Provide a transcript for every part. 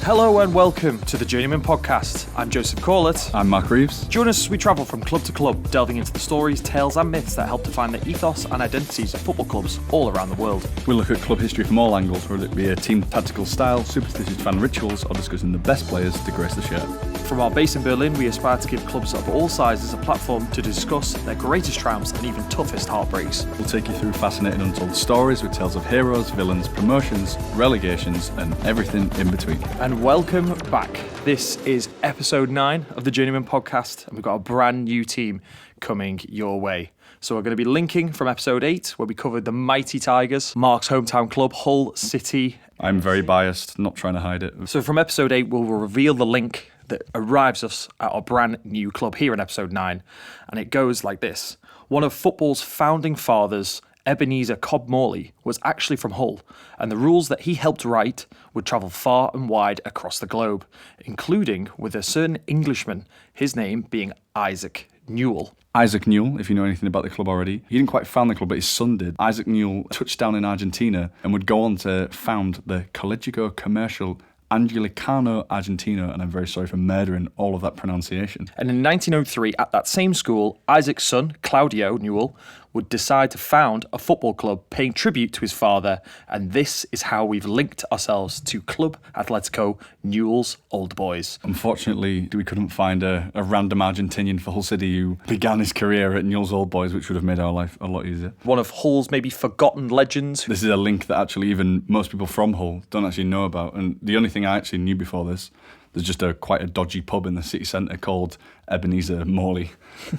Hello and welcome to the Journeymen podcast. I'm Joseph Corlett. I'm Mark Reeves. Join us as we travel from club to club, delving into the stories, tales and myths that help define the ethos and identities of football clubs all around the world. We'll look at club history from all angles, whether it be a team tactical style, superstitious fan rituals, or discussing the best players to grace the shirt. From our base in Berlin, we aspire to give clubs of all sizes a platform to discuss their greatest triumphs and even toughest heartbreaks. We'll take you through fascinating untold stories with tales of heroes, villains, promotions, relegations, and everything in between. And welcome back. This is episode 9 of the Journeymen podcast, and we've got a brand new team coming your way. So we're going to be linking from episode 8, where we covered the mighty Tigers, Mark's hometown club, Hull City. I'm very biased, not trying to hide it. So from episode 8, we'll reveal the link that arrives us at our brand new club here in episode 9. And it goes like this. One of football's founding fathers, Ebenezer Cobb Morley, was actually from Hull, and the rules that he helped write would travel far and wide across the globe, including with a certain Englishman, his name being Isaac Newell. Isaac Newell, if you know anything about the club already, he didn't quite found the club, but his son did. Isaac Newell touched down in Argentina and would go on to found the Colegio Comercial Anglicano Argentino, and I'm very sorry for murdering all of that pronunciation. And in 1903, at that same school, Isaac's son, Claudio Newell, would decide to found a football club paying tribute to his father, and this is how we've linked ourselves to Club Atlético, Newell's Old Boys. Unfortunately, we couldn't find a random Argentinian for Hull City who began his career at Newell's Old Boys, which would have made our life a lot easier. One of Hull's maybe forgotten legends. This is a link that actually even most people from Hull don't actually know about, and the only thing I actually knew before this, there's just quite a dodgy pub in the city centre called Ebenezer Morley.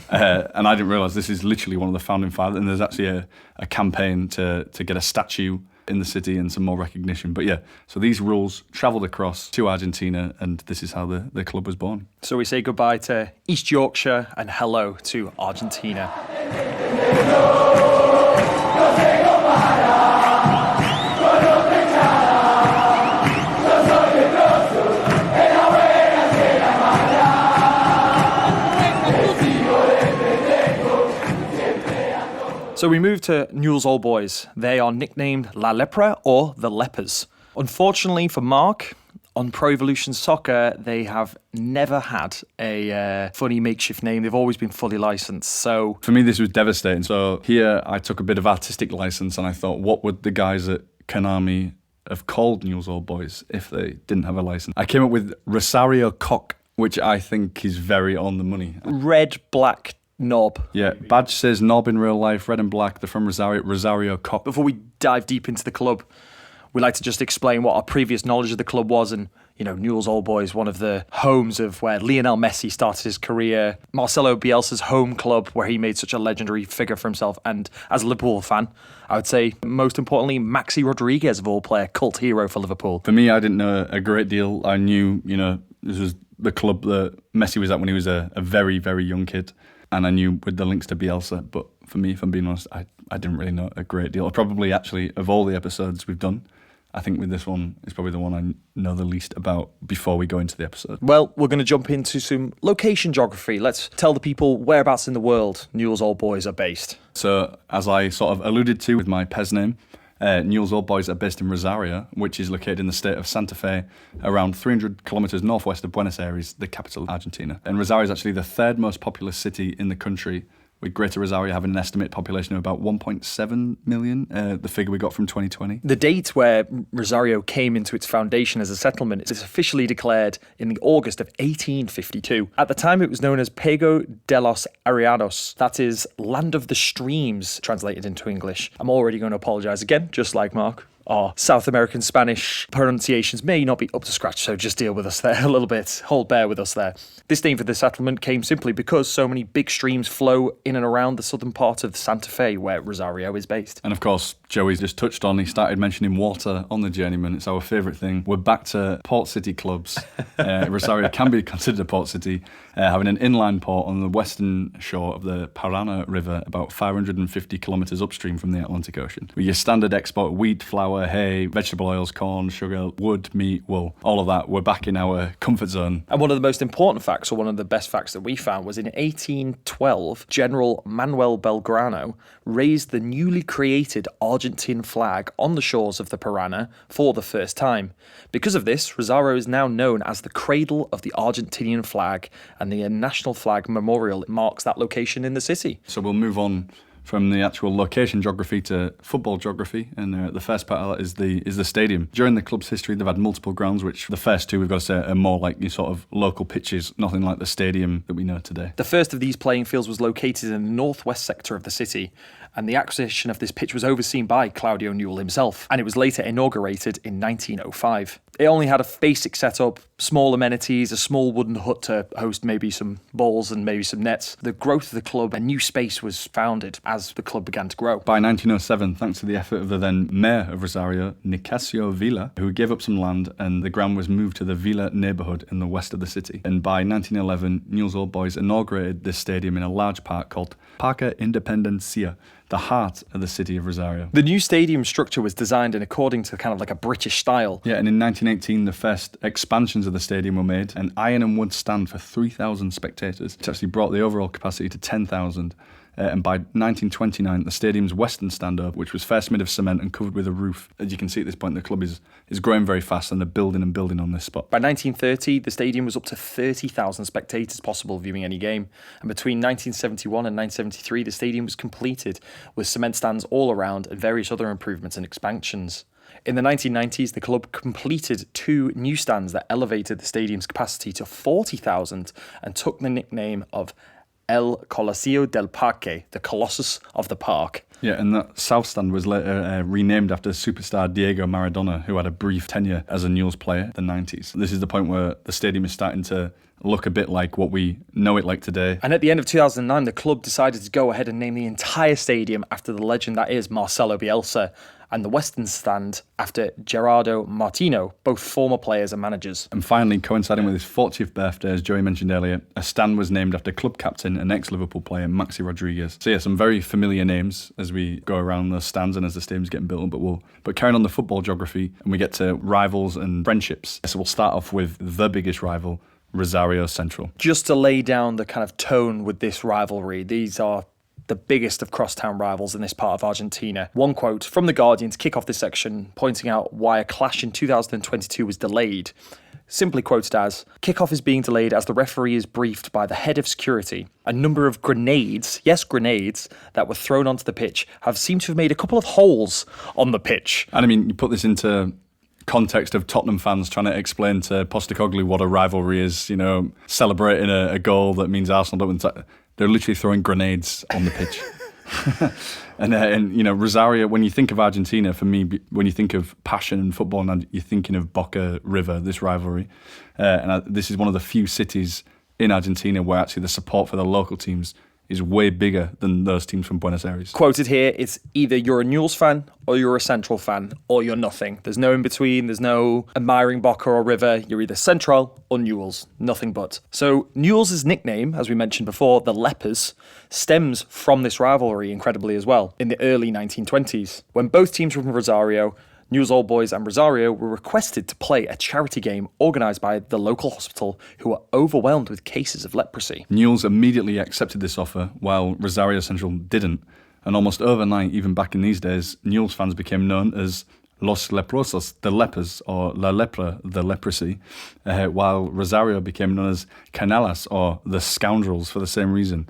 And I didn't realise this is literally one of the founding fathers, and there's actually a campaign to get a statue in the city and some more recognition. But yeah, so these rules travelled across to Argentina, and this is how the club was born. So we say goodbye to East Yorkshire and hello to Argentina. So we move to Newell's Old Boys. They are nicknamed La Lepra or the Lepers. Unfortunately for Mark, on Pro Evolution Soccer, they have never had a funny makeshift name. They've always been fully licensed. So for me, this was devastating. So here I took a bit of artistic license, and I thought, what would the guys at Konami have called Newell's Old Boys if they didn't have a license? I came up with Rosario Cock, which I think is very on the money. Red, black, knob. Yeah, badge says knob in real life, red and black. They're from Rosario Cock. Before we dive deep into the club, we like to just explain what our previous knowledge of the club was. And, you know, Newell's Old Boys, one of the homes of where Lionel Messi started his career. Marcelo Bielsa's home club, where he made such a legendary figure for himself. And as a Liverpool fan, I would say, most importantly, Maxi Rodriguez, of all player, cult hero for Liverpool. For me, I didn't know a great deal. I knew, this was the club that Messi was at when he was a very, very young kid. And I knew with the links to Bielsa, but for me, if I'm being honest, I didn't really know a great deal. Probably actually, of all the episodes we've done, I think with this one, it's probably the one I know the least about before we go into the episode. Well, we're going to jump into some location geography. Let's tell the people whereabouts in the world Newell's Old Boys are based. So, as I sort of alluded to with my Pez name, Newell's Old Boys are based in Rosario, which is located in the state of Santa Fe, around 300 kilometres northwest of Buenos Aires, the capital of Argentina. And Rosario is actually the third most populous city in the country, with Greater Rosario having an estimated population of about 1.7 million, the figure we got from 2020. The date where Rosario came into its foundation as a settlement is officially declared in the August of 1852. At the time, it was known as Pago de los Arianos, that is, Land of the Streams, translated into English. I'm already going to apologise again, just like Mark. Our South American Spanish pronunciations may not be up to scratch, so just deal with us there a little bit. Bear with us there. This name for the settlement came simply because so many big streams flow in and around the southern part of Santa Fe, where Rosario is based. And of course, Joey's just touched on, he started mentioning water on the Journeyman. It's our favourite thing. We're back to port city clubs. Rosario can be considered a port city, having an inland port on the western shore of the Parana River, about 550 kilometres upstream from the Atlantic Ocean. With your standard export wheat, flour, flour, hay, vegetable oils, corn, sugar, wood, meat, wool, all of that. We're back in our comfort zone. And one of the most important facts, or one of the best facts that we found, was in 1812, General Manuel Belgrano raised the newly created Argentine flag on the shores of the Parana for the first time. Because of this, Rosario is now known as the cradle of the Argentinian flag, and the National Flag Memorial marks that location in the city. So we'll move on from the actual location geography to football geography, and the first part of that is the stadium. During the club's history, they've had multiple grounds, which the first two, we've got to say, are more like your sort of local pitches, nothing like the stadium that we know today. The first of these playing fields was located in the northwest sector of the city, and the acquisition of this pitch was overseen by Claudio Newell himself, and it was later inaugurated in 1905. It only had a basic setup, small amenities, a small wooden hut to host maybe some balls and maybe some nets. The growth of the club, a new space was founded as the club began to grow. By 1907, thanks to the effort of the then mayor of Rosario, Nicasio Villa, who gave up some land, and the ground was moved to the Villa neighbourhood in the west of the city. And by 1911, Newell's Old Boys inaugurated this stadium in a large park called Parque Independencia, the heart of the city of Rosario. The new stadium structure was designed in according to kind of like a British style. Yeah, and in 1918, the first expansions of the stadium were made. An iron and wood stand for 3,000 spectators, which actually brought the overall capacity to 10,000. And by 1929, the stadium's western stand up, which was first made of cement and covered with a roof. As you can see at this point, the club is growing very fast, and they're building on this spot. By 1930, the stadium was up to 30,000 spectators possible viewing any game. And between 1971 and 1973, the stadium was completed with cement stands all around and various other improvements and expansions. In the 1990s, the club completed 2 new stands that elevated the stadium's capacity to 40,000 and took the nickname of El Coliseo del Parque, the Colossus of the Park. Yeah, and that south stand was later renamed after superstar Diego Maradona, who had a brief tenure as a Newell's player in the 90s. This is the point where the stadium is starting to look a bit like what we know it like today. And at the end of 2009, the club decided to go ahead and name the entire stadium after the legend that is Marcelo Bielsa, and the western stand after Gerardo Martino, both former players and managers. And finally, coinciding with his 40th birthday, as Joey mentioned earlier, a stand was named after club captain and ex-Liverpool player Maxi Rodriguez. So yeah, some very familiar names as we go around those stands and as the stadium's getting built. But carrying on the football geography, and we get to rivals and friendships. So we'll start off with the biggest rival, Rosario Central. Just to lay down the kind of tone with this rivalry, these are the biggest of crosstown rivals in this part of Argentina. One quote from The Guardian to kick off this section, pointing out why a clash in 2022 was delayed. Simply quoted as, "Kickoff is being delayed as the referee is briefed by the head of security. A number of grenades, yes, grenades, that were thrown onto the pitch have seemed to have made a couple of holes on the pitch." And I mean, you put this into context of Tottenham fans trying to explain to Postecoglou what a rivalry is, celebrating a goal that means Arsenal don't win. They're literally throwing grenades on the pitch. and Rosario, when you think of Argentina, for me, when you think of passion in football, and you're thinking of Boca River, this rivalry. This is one of the few cities in Argentina where actually the support for the local teams is way bigger than those teams from Buenos Aires. Quoted here, it's either you're a Newell's fan or you're a Central fan or you're nothing. There's no in between. There's no admiring Boca or River. You're either Central or Newell's. Nothing but. So Newell's' nickname, as we mentioned before, the Lepers, stems from this rivalry incredibly as well in the early 1920s. When both teams were from Rosario, Newell's Old Boys and Rosario were requested to play a charity game organised by the local hospital, who were overwhelmed with cases of leprosy. Newell's immediately accepted this offer, while Rosario Central didn't. And almost overnight, even back in these days, Newell's fans became known as Los Leprosos, the lepers, or La Lepra, the leprosy, while Rosario became known as Canallas, or the scoundrels, for the same reason.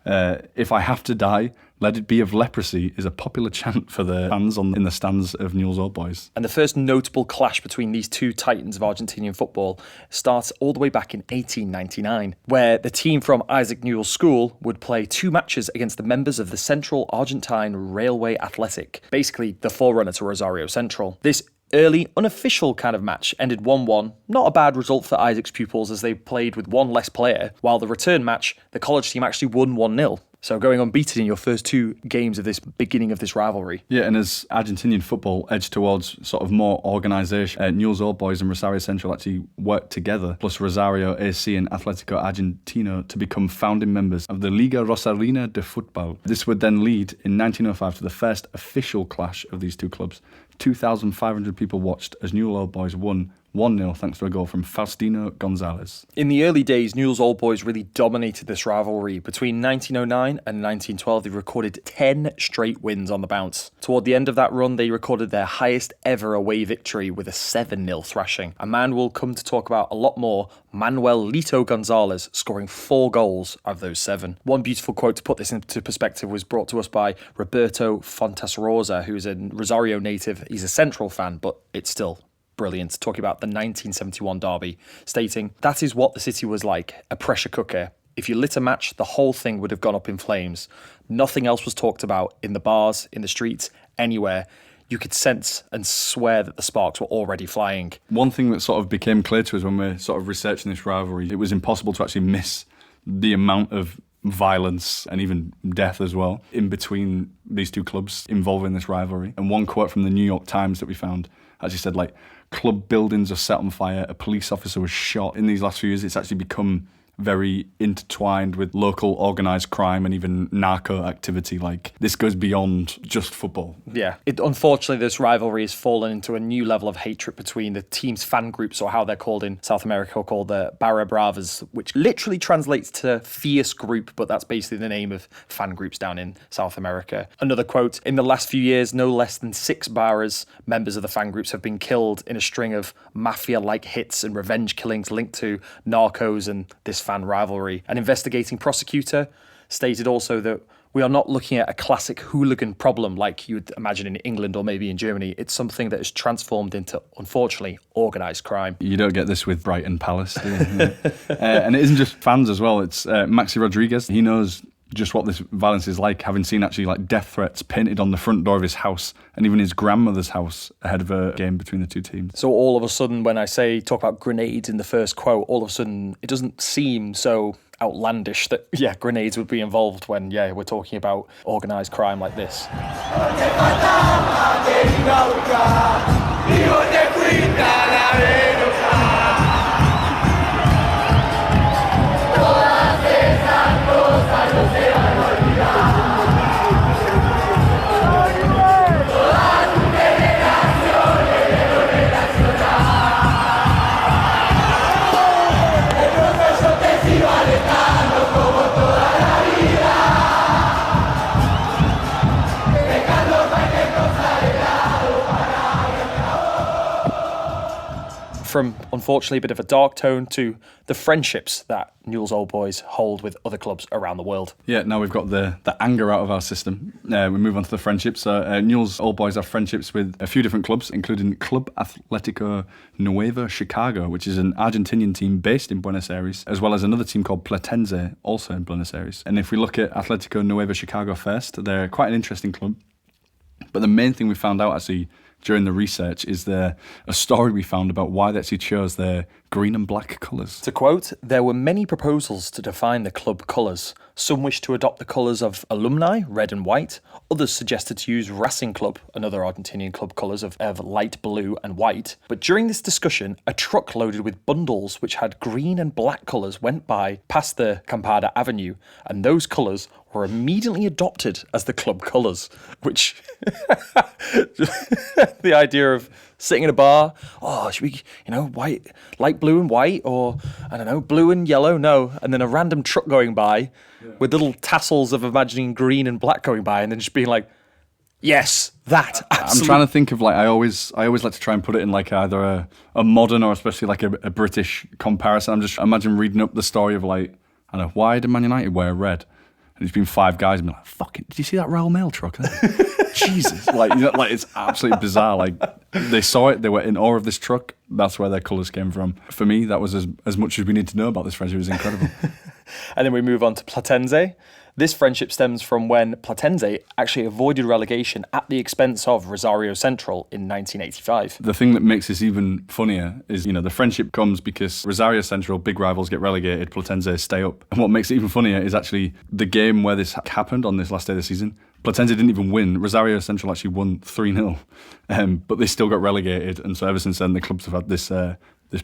If I have to die, let it be of leprosy is a popular chant for the fans in the stands of Newell's Old Boys. And the first notable clash between these two titans of Argentinian football starts all the way back in 1899, where the team from Isaac Newell's school would play 2 matches against the members of the Central Argentine Railway Athletic, basically the forerunner to Rosario Central. This early, unofficial kind of match ended 1-1. Not a bad result for Isaac's pupils, as they played with 1 less player, while the return match, the college team actually won 1-0. So going unbeaten in your first 2 games of this beginning of this rivalry. Yeah, and as Argentinian football edged towards sort of more organisation, Newell's Old Boys and Rosario Central actually worked together, plus Rosario AC and Atlético Argentino, to become founding members of the Liga Rosarina de Futbol. This would then lead in 1905 to the first official clash of these 2 clubs, 2,500 people watched as Newell's Old Boys won 1-0 thanks to a goal from Faustino Gonzalez. In the early days, Newell's Old Boys really dominated this rivalry. Between 1909 and 1912, they recorded 10 straight wins on the bounce. Toward the end of that run, they recorded their highest ever away victory with a 7-0 thrashing. A man we'll come to talk about a lot more, Manuel Lito Gonzalez, scoring 4 goals out of those 7. One beautiful quote to put this into perspective was brought to us by Roberto Fontasrosa, who's a Rosario native. He's a Central fan, but it's still brilliant, talking about the 1971 derby, stating, "That is what the city was like, a pressure cooker. If you lit a match, the whole thing would have gone up in flames. Nothing else was talked about in the bars, in the streets, anywhere. You could sense and swear that the sparks were already flying." One thing that sort of became clear to us when we're sort of researching this rivalry, it was impossible to actually miss the amount of violence and even death as well in between these two clubs involving this rivalry. And one quote from the New York Times that we found actually said, like, club buildings are set on fire, a police officer was shot. In these last few years, it's actually become very intertwined with local organised crime and even narco activity. Like, this goes beyond just football. Yeah. Unfortunately, this rivalry has fallen into a new level of hatred between the team's fan groups, or how they're called in South America, called the Barra Bravas, which literally translates to fierce group, but that's basically the name of fan groups down in South America. Another quote, "In the last few years, no less than 6 Barras, members of the fan groups, have been killed in a string of mafia-like hits and revenge killings linked to narcos and this fan rivalry." An investigating prosecutor stated also that we are not looking at a classic hooligan problem like you would imagine in England or maybe in Germany. It's something that has transformed into, unfortunately, organised crime. You don't get this with Brighton Palace, do you? And it isn't just fans as well. It's Maxi Rodriguez. He knows just what this violence is like, having seen actually like death threats painted on the front door of his house and even his grandmother's house ahead of a game between the two teams. So all of a sudden, when I talk about grenades in the first quote, all of a sudden it doesn't seem so outlandish that, grenades would be involved when, we're talking about organised crime like this. From, unfortunately, a bit of a dark tone to the friendships that Newell's Old Boys hold with other clubs around the world. Yeah, now we've got the anger out of our system. We move on to the friendships. Newell's Old Boys have friendships with a few different clubs, including Club Atlético Nueva Chicago, which is an Argentinian team based in Buenos Aires, as well as another team called Platense, also in Buenos Aires. And if we look at Atlético Nueva Chicago first, they're quite an interesting club. But the main thing we found out actually during the research is a story we found about why they actually chose their green and black colours. To quote, "There were many proposals to define the club colours. Some wished to adopt the colours of alumni, red and white. Others suggested to use Racing Club, another Argentinian club colours of light blue and white. But during this discussion, a truck loaded with bundles which had green and black colours went by past the Campada Avenue, and those colours were immediately adopted as the club colours," which the idea of sitting in a bar, should we, white, light blue and white, or, I don't know, blue and yellow, no, and then a random truck going by with little tassels of imagining green and black going by, and then just being like, yes, that, absolutely. I'm trying to think of, like, I always like to try and put it in, like, either a modern or especially, like, a British comparison. I'm just imagine reading up the story of, like, I don't know, why did Man United wear red? And it's been 5 guys and be like, fucking, did you see that Royal Mail truck? Jesus. Like, it's absolutely bizarre. Like, they saw it, they were in awe of this truck. That's where their colours came from. For me, that was as much as we need to know about this friendship. It was incredible. And then we move on to Platense. This friendship stems from when Platense actually avoided relegation at the expense of Rosario Central in 1985. The thing that makes this even funnier is, the friendship comes because Rosario Central, big rivals, get relegated, Platense stay up. And what makes it even funnier is actually the game where this happened on this last day of the season. Platense didn't even win. Rosario Central actually won 3-0, but they still got relegated. And so ever since then, the clubs have had this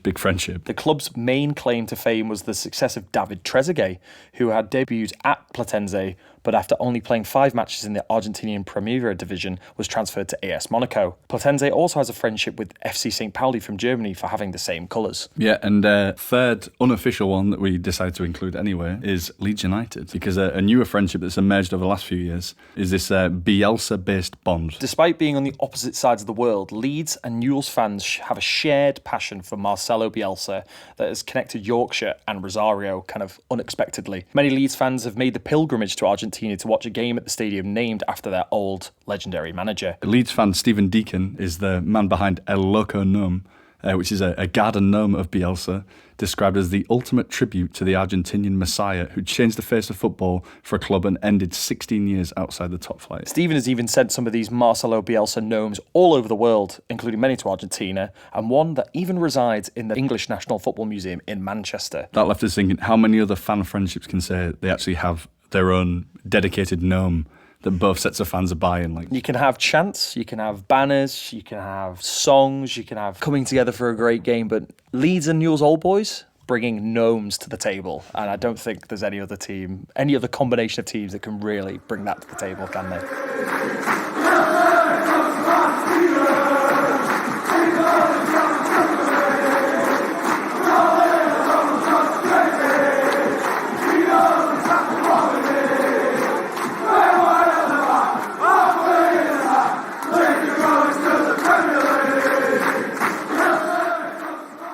big friendship. The club's main claim to fame was the success of David Trezeguet, who had debuted at Platense but after only playing 5 matches in the Argentinian Primera division, was transferred to AS Monaco. Platense also has a friendship with FC St. Pauli from Germany for having the same colours. Yeah, and third unofficial one that we decided to include anyway is Leeds United, because a newer friendship that's emerged over the last few years is this Bielsa-based bond. Despite being on the opposite sides of the world, Leeds and Newell's fans have a shared passion for Marcelo Bielsa that has connected Yorkshire and Rosario kind of unexpectedly. Many Leeds fans have made the pilgrimage to Argentina to watch a game at the stadium named after their old legendary manager. Leeds fan Stephen Deacon is the man behind El Loco Gnome, which is a garden gnome of Bielsa, described as the ultimate tribute to the Argentinian messiah who changed the face of football for a club and ended 16 years outside the top flight. Stephen has even sent some of these Marcelo Bielsa gnomes all over the world, including many to Argentina, and one that even resides in the English National Football Museum in Manchester. That left us thinking, how many other fan friendships can say they actually have their own dedicated gnome that both sets of fans are buying? Like, you can have chants, you can have banners, you can have songs, you can have coming together for a great game, but Leeds and Newell's Old Boys bringing gnomes to the table, and I don't think there's any other team, any other combination of teams that can really bring that to the table, can they?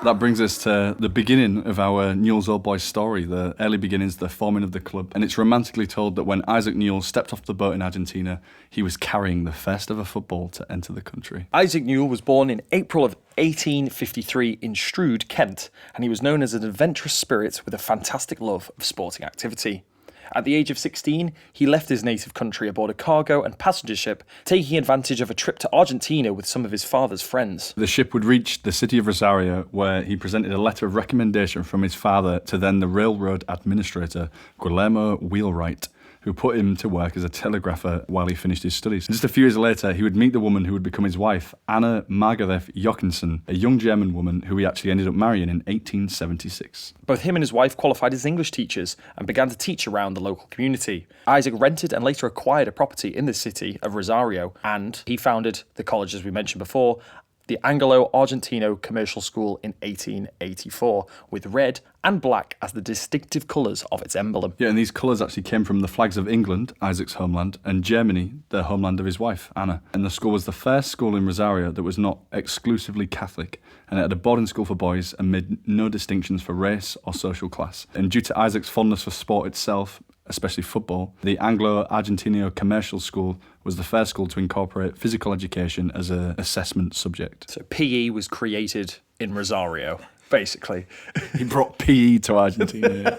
That brings us to the beginning of our Newell's Old Boys story, the early beginnings, the forming of the club. And it's romantically told that when Isaac Newell stepped off the boat in Argentina, he was carrying the first ever football to enter the country. Isaac Newell was born in April of 1853 in Strood, Kent, and he was known as an adventurous spirit with a fantastic love of sporting activity. At the age of 16, he left his native country aboard a cargo and passenger ship, taking advantage of a trip to Argentina with some of his father's friends. The ship would reach the city of Rosario, where he presented a letter of recommendation from his father to then the railroad administrator, Guillermo Wheelwright, who put him to work as a telegrapher while he finished his studies. Just a few years later, he would meet the woman who would become his wife, Anna Margaret Jochimsen, a young German woman who he actually ended up marrying in 1876. Both him and his wife qualified as English teachers and began to teach around the local community. Isaac rented and later acquired a property in the city of Rosario, and he founded the college, as we mentioned before, the Anglo-Argentino Commercial School in 1884, with red and black as the distinctive colours of its emblem. Yeah, and these colours actually came from the flags of England, Isaac's homeland, and Germany, the homeland of his wife, Anna. And the school was the first school in Rosario that was not exclusively Catholic, and it had a boarding school for boys and made no distinctions for race or social class. And due to Isaac's fondness for sport itself, especially football, the Anglo-Argentino Commercial School was the first school to incorporate physical education as an assessment subject. So PE was created in Rosario, basically. He brought PE to Argentina.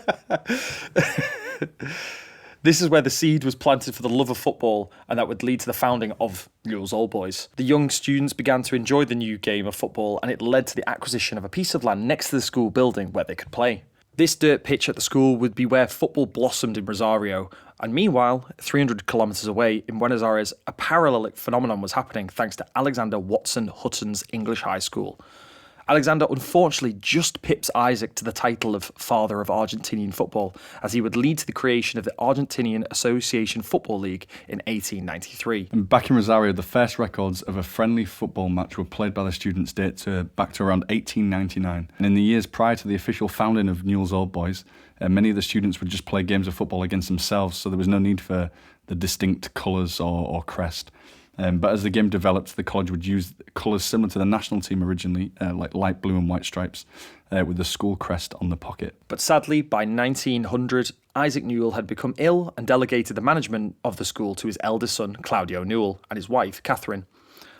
This is where the seed was planted for the love of football, and that would lead to the founding of Newell's Old Boys. The young students began to enjoy the new game of football, and it led to the acquisition of a piece of land next to the school building where they could play. This dirt pitch at the school would be where football blossomed in Rosario, and meanwhile, 300 kilometres away in Buenos Aires, a parallel phenomenon was happening thanks to Alexander Watson Hutton's English High School. Alexander unfortunately just pips Isaac to the title of Father of Argentinian Football, as he would lead to the creation of the Argentinian Association Football League in 1893. And back in Rosario, the first records of a friendly football match were played by the students date back to around 1899. And in the years prior to the official founding of Newell's Old Boys, many of the students would just play games of football against themselves, so there was no need for the distinct colours or crest. But as the game developed, the college would use colours similar to the national team originally, like light blue and white stripes, with the school crest on the pocket. But sadly, by 1900, Isaac Newell had become ill and delegated the management of the school to his eldest son, Claudio Newell, and his wife, Catherine.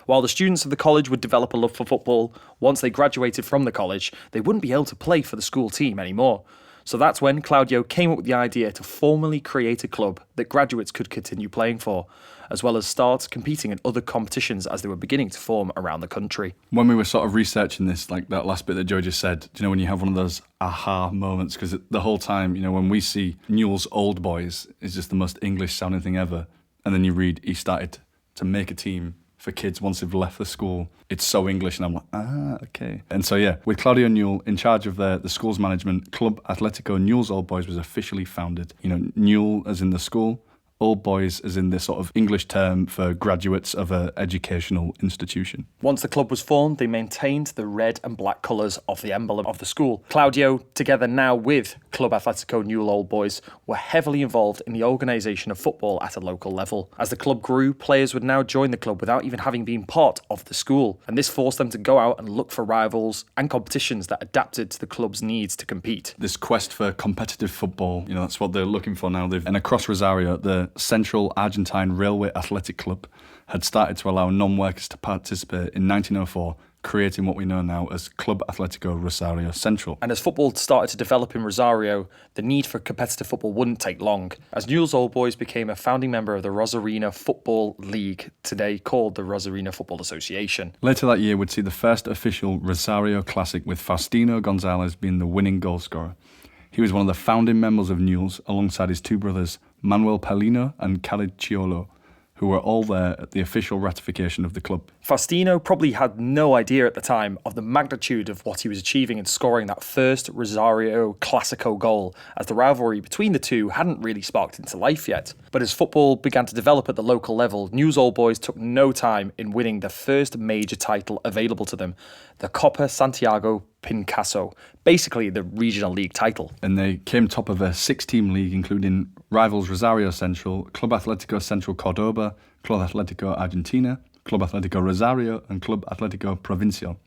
While the students of the college would develop a love for football, once they graduated from the college, they wouldn't be able to play for the school team anymore. So that's when Claudio came up with the idea to formally create a club that graduates could continue playing for, as well as start competing in other competitions as they were beginning to form around the country. When we were sort of researching this, like that last bit that Joe just said, do you know when you have one of those aha moments? Because the whole time, you know, when we see Newell's Old Boys, it's just the most English sounding thing ever. And then you read he started to make a team for kids once they've left the school. It's so English, and I'm like, okay. And so, yeah, with Claudio Newell in charge of the school's management, Club Atlético Newell's Old Boys was officially founded. You know, Newell as in the school, Old Boys as in this sort of English term for graduates of an educational institution. Once the club was formed, they maintained the red and black colours of the emblem of the school. Claudio, together now with Club Atlético Newell's Old Boys, were heavily involved in the organisation of football at a local level. As the club grew, players would now join the club without even having been part of the school, and this forced them to go out and look for rivals and competitions that adapted to the club's needs to compete. This quest for competitive football, that's what they're looking for now. And across Rosario, the Central Argentine Railway Athletic Club had started to allow non-workers to participate in 1904, creating what we know now as Club Atlético Rosario Central. And as football started to develop in Rosario, the need for competitive football wouldn't take long, as Newell's Old Boys became a founding member of the Rosarina Football League, today called the Rosarina Football Association. Later that year would see the first official Rosario Classic, with Faustino Gonzalez being the winning goalscorer. He was one of the founding members of Newell's alongside his two brothers, Manuel Paulino and Khalid Chiolo, who were all there at the official ratification of the club. Faustino probably had no idea at the time of the magnitude of what he was achieving in scoring that first Rosario Classico goal, as the rivalry between the two hadn't really sparked into life yet. But as football began to develop at the local level, Newell's Old Boys took no time in winning the first major title available to them, the Copa Santiago Pincaso, basically the regional league title. And they came top of a 6-team league, including rivals Rosario Central, Club Atlético Central Córdoba, Club Atlético Argentina, Club Atlético Rosario, and Club Atlético Provincial.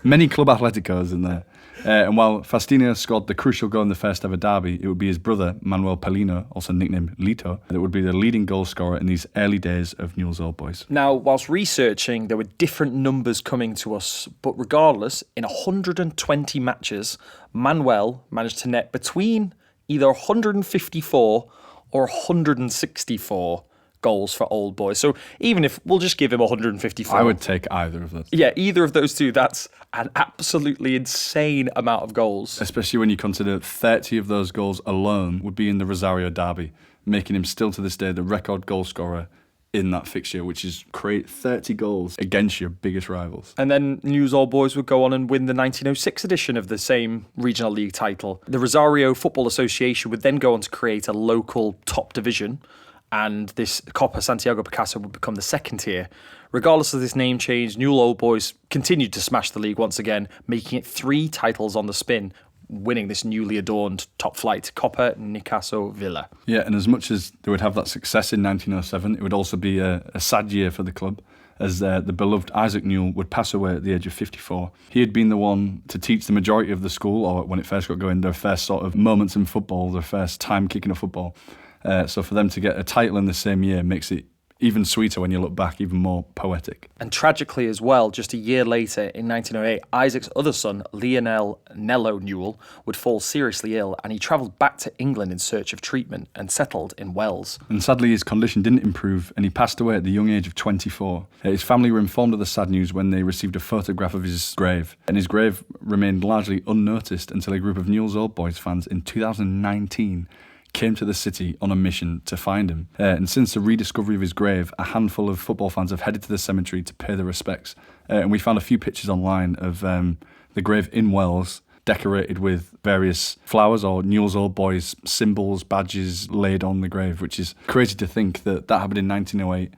Many Club Atléticos in there. And while Faustino scored the crucial goal in the first ever derby, it would be his brother, Manuel Paulino, also nicknamed Lito, that would be the leading goal scorer in these early days of Newell's Old Boys. Now, whilst researching, there were different numbers coming to us, but regardless, in 120 matches, Manuel managed to net between either 154 or 164 goals for Old Boys. So even if we'll just give him 154. I would take either of those. Yeah, either of those two. That's an absolutely insane amount of goals. Especially when you consider 30 of those goals alone would be in the Rosario derby, making him still to this day the record goal scorer in that fixture, which is create 30 goals against your biggest rivals. And then Newell's Old Boys would go on and win the 1906 edition of the same regional league title. The Rosario Football Association would then go on to create a local top division, and this Copa Santiago Picasso would become the second tier. Regardless of this name change, Newell's Old Boys continued to smash the league once again, making it 3 titles on the spin, winning this newly adorned top flight, Copa Nicaso Villa. Yeah, and as much as they would have that success in 1907, it would also be a sad year for the club, as the beloved Isaac Newell would pass away at the age of 54. He had been the one to teach the majority of the school, or when it first got going, their first sort of moments in football, their first time kicking of football. So for them to get a title in the same year makes it even sweeter when you look back, even more poetic. And tragically as well, just a year later, in 1908, Isaac's other son, Lionel Nello Newell, would fall seriously ill, and he travelled back to England in search of treatment and settled in Wells. And sadly, his condition didn't improve, and he passed away at the young age of 24. His family were informed of the sad news when they received a photograph of his grave, and his grave remained largely unnoticed until a group of Newell's Old Boys fans in 2019 came to the city on a mission to find him. And since the rediscovery of his grave, a handful of football fans have headed to the cemetery to pay their respects. And we found a few pictures online of the grave in Wells, decorated with various flowers or Newell's Old Boys symbols, badges laid on the grave, which is crazy to think that happened in 1908.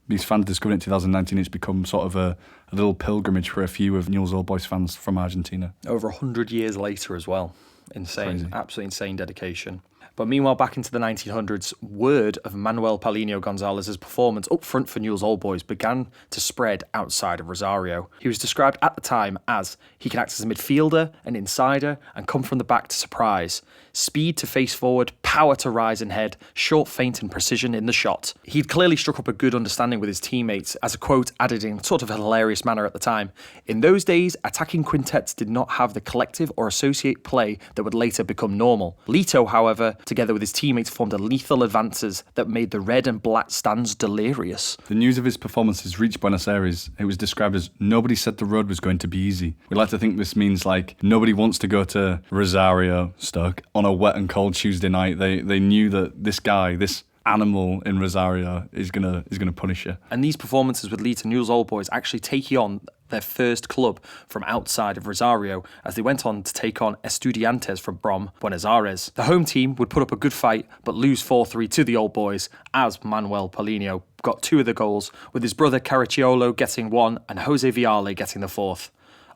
These fans discovered it in 2019. It's become sort of a little pilgrimage for a few of Newell's Old Boys fans from Argentina. Over 100 years later as well. Insane. Crazy. Absolutely insane dedication. But meanwhile, back into the 1900s, word of Manuel Paulino Gonzalez's performance up front for Newell's Old Boys began to spread outside of Rosario. He was described at the time as he can act as a midfielder, an insider, and come from the back to surprise. Speed to face forward, power to rise and head, short feint and precision in the shot. He'd clearly struck up a good understanding with his teammates, as a quote added in sort of a hilarious manner at the time. In those days, attacking quintets did not have the collective or associate play that would later become normal. Lito, however, together with his teammates, formed a lethal advances that made the red and black stands delirious. The news of his performances reached Buenos Aires. It was described as nobody said the road was going to be easy. We like to think this means like nobody wants to go to Rosario, Stoke, on a wet and cold Tuesday night. They knew that this guy, this animal in Rosario is gonna punish you. And these performances would lead to Newell's Old Boys actually taking on their first club from outside of Rosario as they went on to take on Estudiantes from Buenos Aires. The home team would put up a good fight but lose 4-3 to the Old Boys as Manuel Paulino got 2 of the goals, with his brother Caricciolo getting 1 and Jose Viale getting the 4th.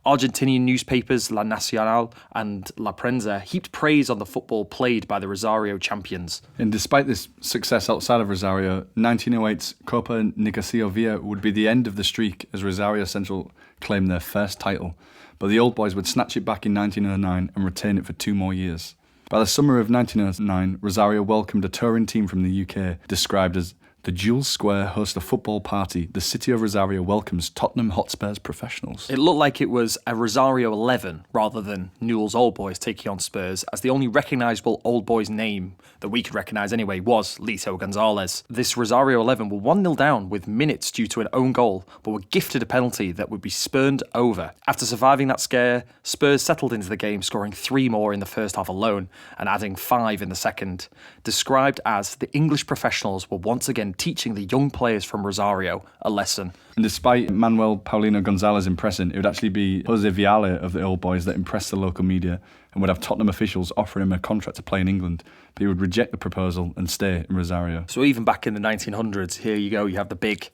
Argentinian newspapers La Nacional and La Prensa heaped praise on the football played by the Rosario champions. And despite this success outside of Rosario, 1908's Copa Nicasio Villa would be the end of the streak as Rosario Central claimed their first title, but the Old Boys would snatch it back in 1909 and retain it for 2 more years. By the summer of 1909, Rosario welcomed a touring team from the UK described as the Jules Square hosts a football party. The city of Rosario welcomes Tottenham Hotspur's professionals. It looked like it was a Rosario 11 rather than Newell's Old Boys taking on Spurs, as the only recognisable Old Boys name that we could recognise anyway was Lito Gonzalez. This Rosario 11 were 1-0 down with minutes due to an own goal, but were gifted a penalty that would be spurned over. After surviving that scare, Spurs settled into the game, scoring 3 more in the first half alone and adding 5 in the second. Described as the English professionals were once again teaching the young players from Rosario a lesson. And despite Manuel Paulino Gonzalez impressing, it would actually be Jose Viale of the Old Boys that impressed the local media and would have Tottenham officials offering him a contract to play in England, but he would reject the proposal and stay in Rosario. So even back in the 1900s, here you go, you have the big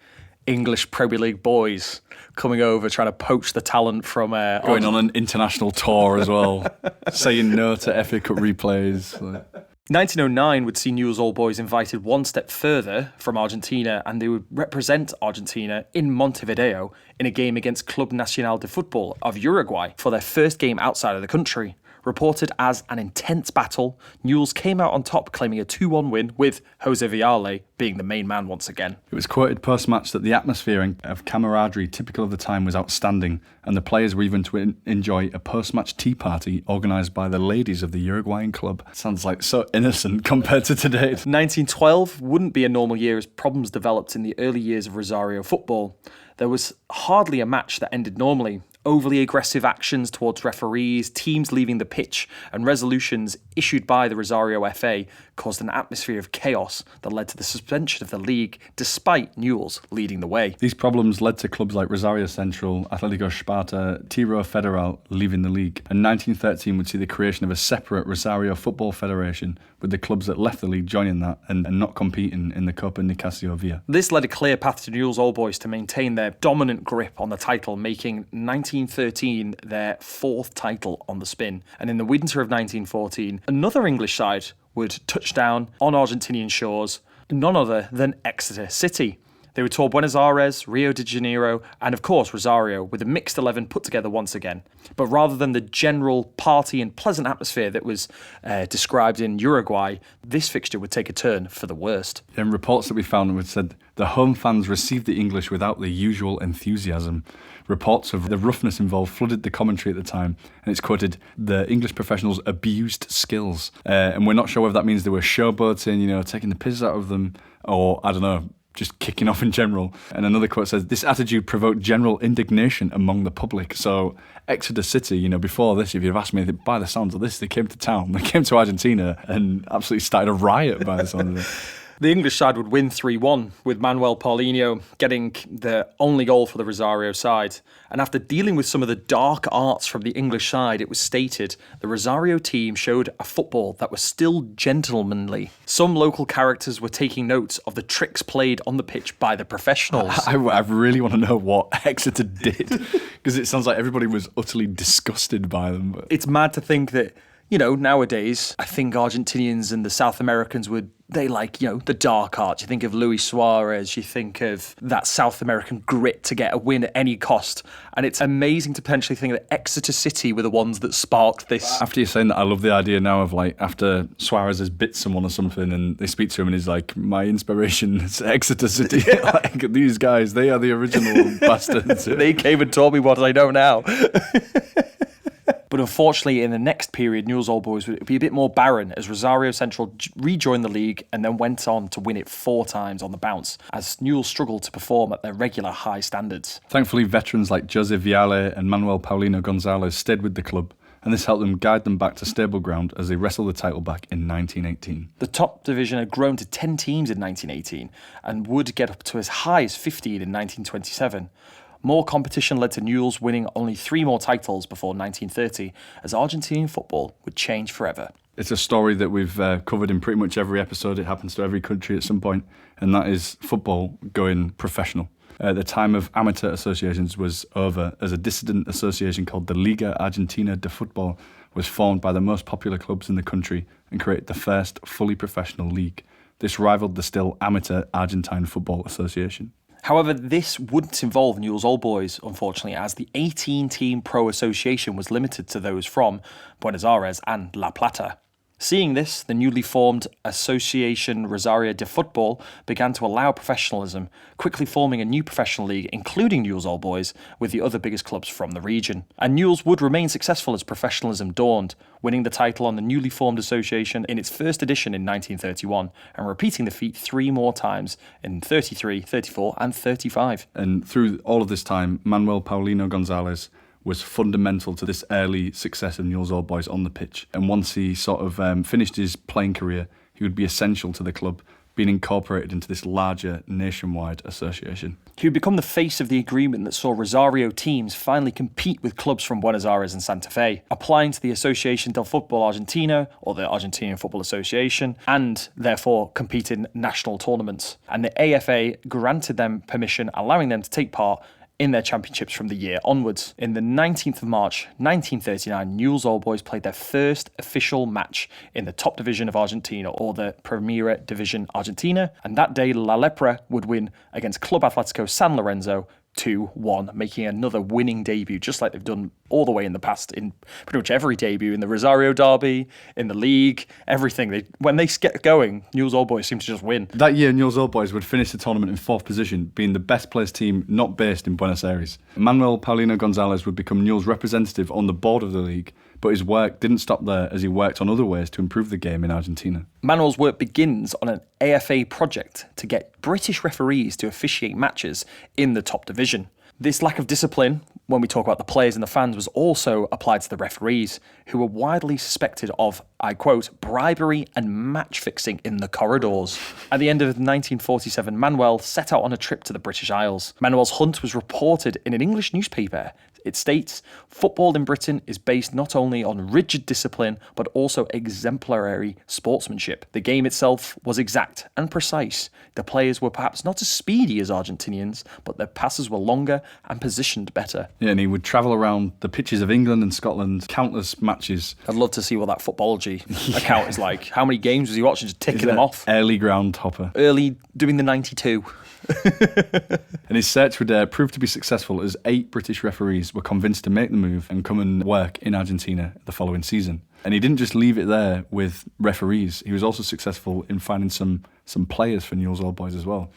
English Premier League boys coming over trying to poach the talent from... Going on an international tour as well, saying no to FA Cup replays. 1909 would see Newell's Old Boys invited one step further from Argentina, and they would represent Argentina in Montevideo in a game against Club Nacional de Football of Uruguay for their first game outside of the country. Reported as an intense battle, Newell's came out on top, claiming a 2-1 win, with Jose Viale being the main man once again. It was quoted post-match that the atmosphere of camaraderie typical of the time was outstanding, and the players were even to enjoy a post-match tea party organised by the ladies of the Uruguayan club. Sounds like so innocent compared to today. 1912 wouldn't be a normal year as problems developed in the early years of Rosario football. There was hardly a match that ended normally. Overly aggressive actions towards referees, teams leaving the pitch, and resolutions issued by the Rosario FA caused an atmosphere of chaos that led to the suspension of the league, despite Newell's leading the way. These problems led to clubs like Rosario Central, Atlético Sparta, Tiro Federal leaving the league, and 1913 would see the creation of a separate Rosario Football Federation, with the clubs that left the league joining that and not competing in the Copa Nicasio Villa. This led a clear path to Newell's Old Boys to maintain their dominant grip on the title, making 1913 their 4th title on the spin. And in the winter of 1914, another English side would touch down on Argentinian shores, none other than Exeter City. They would tour Buenos Aires, Rio de Janeiro, and of course Rosario, with a mixed 11 put together once again. But rather than the general party and pleasant atmosphere that was described in Uruguay, this fixture would take a turn for the worst. In reports that we found, it said the home fans received the English without the usual enthusiasm. Reports of the roughness involved flooded the commentary at the time, and it's quoted, the English professionals abused skills. And we're not sure whether that means they were showboating, taking the piss out of them, or, I don't know, just kicking off in general. And another quote says, this attitude provoked general indignation among the public. So Exeter City, before this, if you'd have asked me, by the sounds of this, they came to town, they came to Argentina and absolutely started a riot by the sounds of it. The English side would win 3-1, with Manuel Paulino getting the only goal for the Rosario side. And after dealing with some of the dark arts from the English side, it was stated the Rosario team showed a football that was still gentlemanly. Some local characters were taking notes of the tricks played on the pitch by the professionals. I really want to know what Exeter did, because it sounds like everybody was utterly disgusted by them. It's mad to think that, nowadays, I think Argentinians and the South Americans they like, the dark arts. You think of Luis Suarez, you think of that South American grit to get a win at any cost. And it's amazing to potentially think that Exeter City were the ones that sparked this. After you're saying that, I love the idea now of after Suarez has bit someone or something and they speak to him and he's like, my inspiration is Exeter City. These guys, they are the original bastards. They came and taught me what I know now. But unfortunately, in the next period, Newell's Old Boys would be a bit more barren as Rosario Central rejoined the league and then went on to win it 4 times on the bounce, as Newell struggled to perform at their regular high standards. Thankfully, veterans like Jose Viale and Manuel Paulino Gonzalez stayed with the club, and this helped them guide them back to stable ground as they wrestled the title back in 1918. The top division had grown to 10 teams in 1918 and would get up to as high as 15 in 1927. More competition led to Newell's winning only 3 more titles before 1930, as Argentinian football would change forever. It's a story that we've covered in pretty much every episode. It happens to every country at some point, and that is football going professional. The time of amateur associations was over, as a dissident association called the Liga Argentina de Football was formed by the most popular clubs in the country and created the first fully professional league. This rivaled the still amateur Argentine Football Association. However, this wouldn't involve Newell's Old Boys, unfortunately, as the 18-team pro association was limited to those from Buenos Aires and La Plata. Seeing this, the newly formed Association Rosario de Football began to allow professionalism, quickly forming a new professional league, including Newell's Old Boys, with the other biggest clubs from the region. And Newell's would remain successful as professionalism dawned, winning the title on the newly formed association in its first edition in 1931, and repeating the feat 3 more times in 33, 34 and 35. And through all of this time, Manuel Paulino Gonzalez was fundamental to this early success of Newell's Old Boys on the pitch. And once he sort of finished his playing career, he would be essential to the club, being incorporated into this larger nationwide association. He would become the face of the agreement that saw Rosario teams finally compete with clubs from Buenos Aires and Santa Fe, applying to the Asociación del Fútbol Argentino, or the Argentinian Football Association, and therefore compete in national tournaments. And the AFA granted them permission, allowing them to take part in their championships from the year onwards. In the 19th of March 1939, Newell's Old Boys played their first official match in the top division of Argentina, or the Primera Division Argentina, and that day La Lepra would win against Club Atlético San Lorenzo 2-1, making another winning debut, just like they've done all the way in the past in pretty much every debut, in the Rosario derby, in the league, everything. When they get going, Newell's Old Boys seem to just win. That year, Newell's Old Boys would finish the tournament in 4th position, being the best placed team not based in Buenos Aires. Manuel Paulino Gonzalez would become Newell's representative on the board of the league, but his work didn't stop there, as he worked on other ways to improve the game in Argentina. Manuel's work begins on an AFA project to get British referees to officiate matches in the top division. This lack of discipline, when we talk about the players and the fans, was also applied to the referees, who were widely suspected of, I quote, bribery and match fixing in the corridors. At the end of 1947, Manuel set out on a trip to the British Isles. Manuel's hunt was reported in an English newspaper. It states, football in Britain is based not only on rigid discipline, but also exemplary sportsmanship. The game itself was exact and precise. The players were perhaps not as speedy as Argentinians, but their passes were longer and positioned better. Yeah, and he would travel around the pitches of England and Scotland, countless matches. I'd love to see what that footballology account is like. How many games was he watching, just ticking them off? Early ground hopper. Early doing the 92. And his search would prove to be successful, as 8 British referees were convinced to make the move and come and work in Argentina the following season. And he didn't just leave it there with referees. He was also successful in finding some players for Newell's Old Boys as well,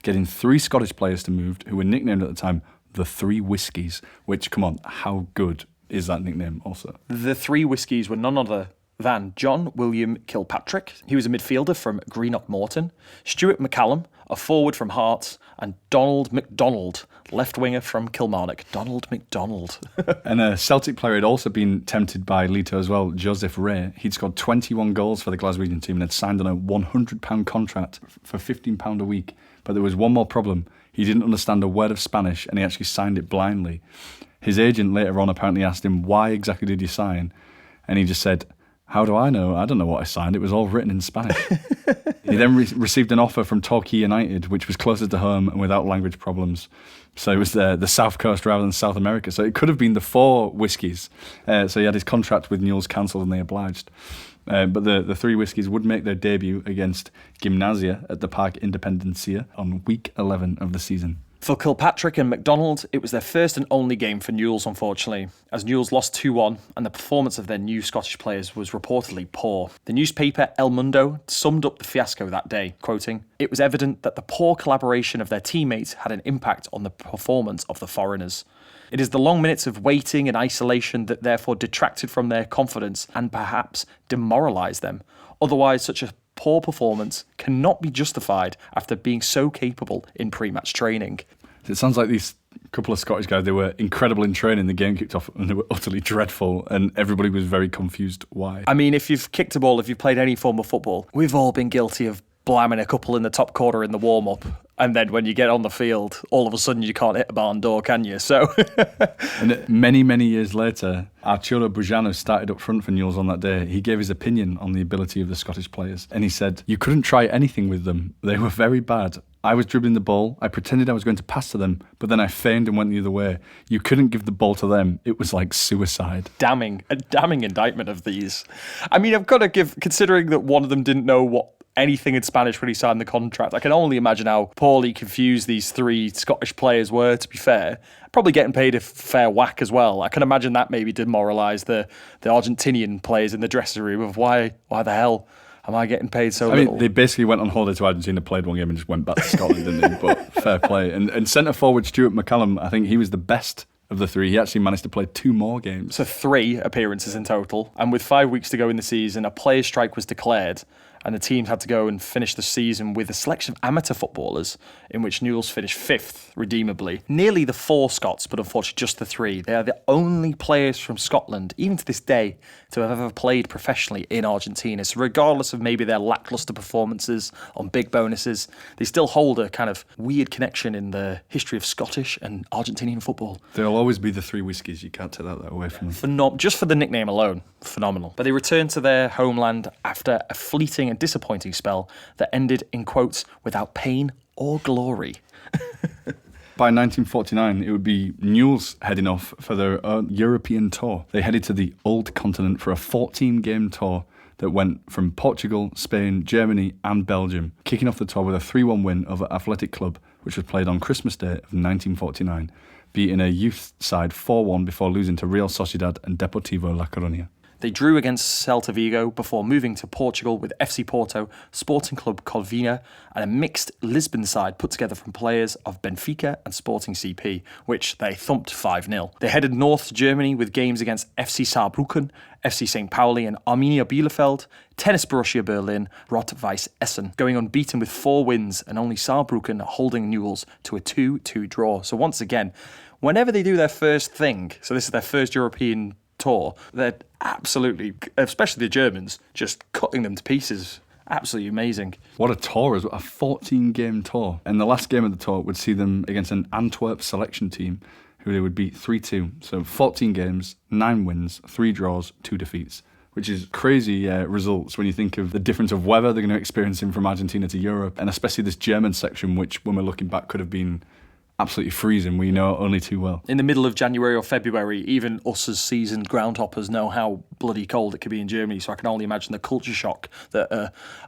getting 3 Scottish players to move, who were nicknamed at the time the 3 Whiskies, which, come on, how good is that nickname also? The 3 Whiskies were none other than John William Kilpatrick. He was a midfielder from Greenock Morton, Stuart McCallum, a forward from Hearts, and Donald MacDonald, left winger from Kilmarnock. Donald MacDonald. And a Celtic player had also been tempted by Leto as well, Joseph Ray. He'd scored 21 goals for the Glaswegian team and had signed on a £100 contract for £15 a week. But there was one more problem. He didn't understand a word of Spanish, and he actually signed it blindly. His agent later on apparently asked him, why exactly did you sign? And he just said, how do I know? I don't know what I signed. It was all written in Spanish. He then received an offer from Torquay United, which was closer to home and without language problems. So it was the South Coast rather than South America. So it could have been the 4 Whiskies. So he had his contract with Newell's cancelled and they obliged. But the 3 Whiskies would make their debut against Gimnasia at the Parque Independencia on week 11 of the season. For Kilpatrick and MacDonald, it was their first and only game for Newell's, unfortunately, as Newell's lost 2-1 and the performance of their new Scottish players was reportedly poor. The newspaper El Mundo summed up the fiasco that day, quoting, "It was evident that the poor collaboration of their teammates had an impact on the performance of the foreigners. It is the long minutes of waiting and isolation that therefore detracted from their confidence and perhaps demoralised them. Otherwise, such a poor performance cannot be justified after being so capable in pre-match training." It sounds like these couple of Scottish guys. They were incredible in training. The game kicked off and they were utterly dreadful, and everybody was very confused why. I mean, if you've kicked a ball, if you've played any form of football, we've all been guilty of blamming a couple in the top corner in the warm-up, and then when you get on the field, all of a sudden you can't hit a barn door, can you? So, and many years later, Arturo Bujano started up front for Newell's on that day. He gave his opinion on the ability of the Scottish players, and he said, "You couldn't try anything with them. They were very bad. I was dribbling the ball. I pretended I was going to pass to them, but then I feigned and went the other way. You couldn't give the ball to them. It was like suicide." a damning indictment of these. I mean, I've got to give, considering that one of them didn't know anything in Spanish when he signed the contract, I can only imagine how poorly confused these three Scottish players were, to be fair. Probably getting paid a fair whack as well. I can imagine that maybe demoralised the Argentinian players in the dressing room of why the hell am I getting paid so little? I mean, they basically went on holiday to Argentina, played one game and just went back to Scotland, didn't they? But fair play. And centre-forward Stuart McCallum, I think he was the best of the three. He actually managed to play 2 more games. So 3 appearances in total. And with 5 weeks to go in the season, a players' strike was declared, and the teams had to go and finish the season with a selection of amateur footballers, in which Newell's finished 5th, redeemably. Nearly the 4 Scots, but unfortunately just the 3. They are the only players from Scotland, even to this day, to have ever played professionally in Argentina. So regardless of maybe their lacklustre performances on big bonuses, they still hold a kind of weird connection in the history of Scottish and Argentinian football. There'll always be the 3 whiskies. You can't take that away from them. Just for the nickname alone, phenomenal. But they returned to their homeland after a fleeting and disappointing spell that ended, in quotes, without pain or glory. By 1949, it would be Newell's heading off for their European tour. They headed to the old continent for a 14-game tour that went from Portugal, Spain, Germany and Belgium, kicking off the tour with a 3-1 win over Athletic Club, which was played on Christmas Day of 1949, beating a youth side 4-1 before losing to Real Sociedad and Deportivo La Coruña. They drew against Celta Vigo before moving to Portugal with FC Porto, Sporting Club Covilhã, and a mixed Lisbon side put together from players of Benfica and Sporting CP, which they thumped 5-0. They headed north to Germany with games against FC Saarbrücken, FC St. Pauli and Arminia Bielefeld, Tennis Borussia Berlin, Rot-Weiss Essen, going unbeaten with 4 wins and only Saarbrücken holding Newell's to a 2-2 draw. So once again, whenever they do their first thing, so this is their first European tour, they're absolutely, especially the Germans, just cutting them to pieces. Absolutely amazing. What a tour, a 14-game tour. And the last game of the tour would see them against an Antwerp selection team who they would beat 3-2. So 14 games, 9 wins, 3 draws, 2 defeats, which is crazy results when you think of the difference of weather they're going to experience from Argentina to Europe, and especially this German section, which when we're looking back could have been absolutely freezing, we know only too well. In the middle of January or February, even us as seasoned groundhoppers know how bloody cold it could be in Germany, so I can only imagine the culture shock that